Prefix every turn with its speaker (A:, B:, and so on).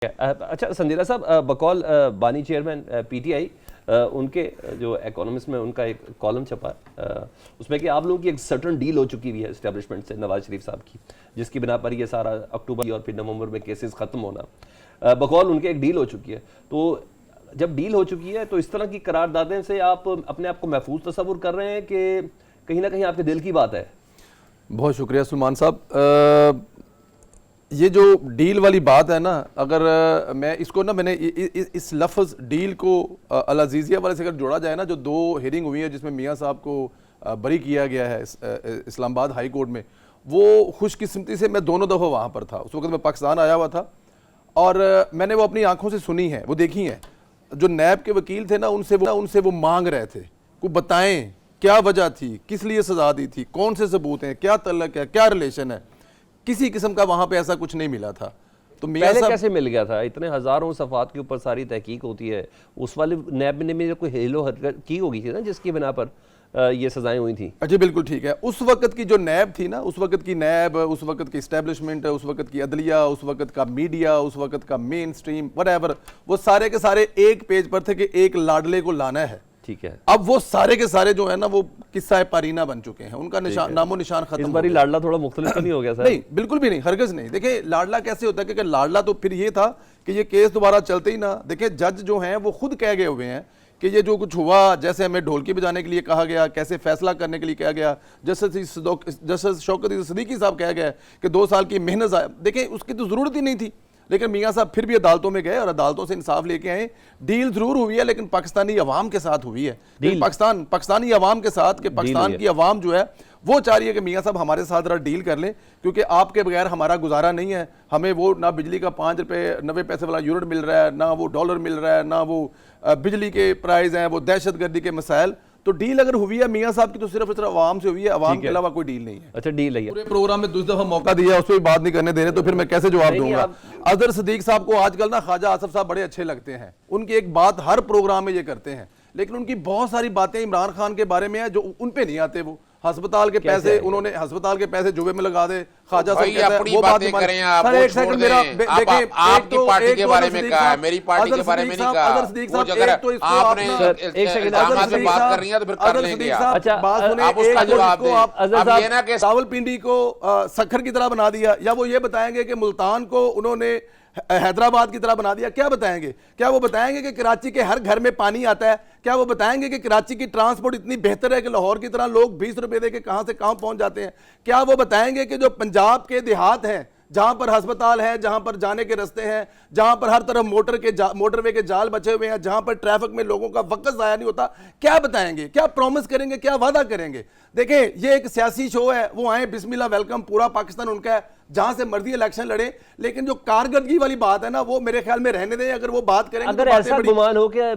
A: اچھا سندیرہ صاحب، بقول بانی چیئرمین پی ٹی آئی، ان کے جو اکانومسٹ میں ان کا ایک کالم چھپا، اس میں کہ آپ لوگوں کی ایک سرٹن ڈیل ہو چکی ہوئی ہے اسٹیبلشمنٹ سے نواز شریف صاحب کی، جس کی بنا پر یہ سارا اکتوبر اور پھر نومبر میں کیسز ختم ہونا، بقول ان کے ایک ڈیل ہو چکی ہے. تو جب ڈیل ہو چکی ہے تو اس طرح کی قراردادیں سے آپ اپنے آپ کو محفوظ تصور کر رہے ہیں کہ کہیں نہ کہیں آپ کے دل کی بات ہے؟
B: بہت شکریہ سلمان صاحب. یہ جو ڈیل والی بات ہے نا، اگر میں اس کو میں نے اس لفظ ڈیل کو العزیزیہ والے سے اگر جوڑا جائے نا، جو 2 ہیرنگ ہوئی ہے جس میں میاں صاحب کو بری کیا گیا ہے اسلام آباد ہائی کورٹ میں، وہ خوش قسمتی سے میں دونوں دفعہ وہاں پر تھا. اس وقت میں پاکستان آیا ہوا تھا اور میں نے وہ اپنی آنکھوں سے سنی ہے، وہ دیکھی ہیں. جو نیب کے وکیل تھے نا، ان سے وہ مانگ رہے تھے کو بتائیں کیا وجہ تھی، کس لیے سزا دی تھی، کون سے ثبوت ہیں، کیا تعلق ہے، کیا ریلیشن ہے. کسی قسم کا وہاں پہ ایسا کچھ نہیں ملا تھا. تو
A: پہلے کیسے مل گیا تھا؟ اتنے ہزاروں صفحات کے اوپر ساری تحقیق ہوتی ہے. اس والے نیب نے بھی کوئی ہیلو حرکت کی ہوگی تھی نا جس کی بنا پر یہ سزائیں ہوئی تھیں.
B: اچھا بالکل ٹھیک ہے. اس وقت کی جو نیب تھی نا، اس وقت کی نیب، اس وقت کی اسٹیبلشمنٹ، اس وقت کی عدلیہ، اس وقت کا میڈیا، اس وقت کا مین سٹریم وٹ ایور، وہ سارے کے سارے ایک پیج پر تھے کہ ایک لاڈلے کو لانا ہے.
A: ٹھیک ہے.
B: اب وہ سارے کے سارے جو ہے نا وہ قصہ پارینہ بن چکے ہیں، ان کا نام و نشان ختم.
A: اس باری لاڈلا تھوڑا مختلف تو نہیں ہو گیا سر؟
B: نہیں بالکل بھی نہیں، ہرگز نہیں. دیکھیں لاڈلا کیسے ہوتا ہے، کیونکہ لاڈلا تو پھر یہ تھا کہ یہ کیس دوبارہ چلتے ہی نہ. دیکھیں جج جو ہیں وہ خود کہہ گئے ہوئے ہیں کہ یہ جو کچھ ہوا، جیسے ہمیں ڈھولکی بجانے کے لیے کہا گیا، کیسے فیصلہ کرنے کے لیے کہا گیا، جسٹس شوکت صدیقی صاحب کہا گیا کہ 2 سال کی محنت. دیکھیں اس کی تو ضرورت ہی نہیں تھی، لیکن میاں صاحب پھر بھی عدالتوں میں گئے اور عدالتوں سے انصاف لے کے آئے. ڈیل ضرور ہوئی ہے لیکن پاکستانی عوام کے ساتھ ہوئی ہے. پاکستانی عوام کے ساتھ، کہ پاکستان کی عوام جو ہے وہ چاہ رہی ہے کہ میاں صاحب ہمارے ساتھ ذرا ڈیل کر لیں، کیونکہ آپ کے بغیر ہمارا گزارا نہیں ہے. ہمیں وہ نہ بجلی کا 5 روپے 90 پیسے والا یونٹ مل رہا ہے، نہ وہ ڈالر مل رہا ہے، نہ وہ بجلی کے پرائز ہیں، وہ دہشت گردی کے مسائل. تو ڈیل اگر ہوئی ہے میاں صاحب کی تو صرف عوام سے ہوئی ہے، عوام کے علاوہ کوئی ڈیل نہیں ہے.
A: اچھا ڈیل ہے.
B: پورے پروگرام میں دوسری دفعہ موقع دیا، اس پہ بھی بات نہیں کرنے دے رہے تو پھر میں کیسے جواب دوں گا. اظہر صدیق صاحب کو آج کل نا خواجہ آصف صاحب بڑے اچھے لگتے ہیں. ان کی ایک بات ہر پروگرام میں یہ کرتے ہیں، لیکن ان کی بہت ساری باتیں عمران خان کے بارے میں ہیں جو ان پہ نہیں آتے. وہ ہسپتال کے پیسے، انہوں نے ہسپتال کے پیسے جوبے میں لگا دے. خواجہ صاحب کہتا ہے وہ بات کریں آپ. سر ایک سیکنڈ میرا دیکھیں،
C: آپ کی پارٹی کے بارے میں کہا ہے، میری پارٹی کے بارے میں نہیں کہا.
B: اظہر صدیق صاحب
C: آپ نے الزامات پہ بات کر رہی ہیں تو پھر کر لیں گے. آپ اس کا جواب دیں. اب یہ نا کہ
B: راولپنڈی کو سکھر کی طرح بنا دیا، یا وہ یہ بتائیں گے کہ ملتان کو انہوں نے حیدرآباد کی طرح بنا دیا. کیا بتائیں گے؟ کیا وہ بتائیں گے کہ کراچی کے ہر گھر میں پانی آتا ہے؟ کیا وہ بتائیں گے کہ کراچی کی ٹرانسپورٹ اتنی بہتر ہے کہ لاہور کی طرح لوگ 20 روپے دے کے کہاں سے کہاں پہنچ جاتے ہیں؟ کیا وہ بتائیں گے کہ جو پنجاب کے دیہات ہیں، جہاں پر ہسپتال ہے، جہاں پر جانے کے رستے ہیں، جہاں پر ہر طرف موٹر وے کے جال بچے ہوئے ہیں، جہاں پر ٹریفک میں لوگوں کا وقت ضائع نہیں ہوتا، کیا بتائیں گے؟ کیا پرومس کریں گے؟ کیا وعدہ کریں گے؟ دیکھیں یہ ایک سیاسی شو ہے، وہ آئیں بسم اللہ ویلکم، پورا پاکستان ان کا ہے، جہاں سے مرضی الیکشن لڑیں. لیکن جو کارکردگی والی بات ہے نا وہ میرے خیال میں رہنے دیں. اگر وہ بات کریں گے
A: اگر ایسا گمان ہو کہ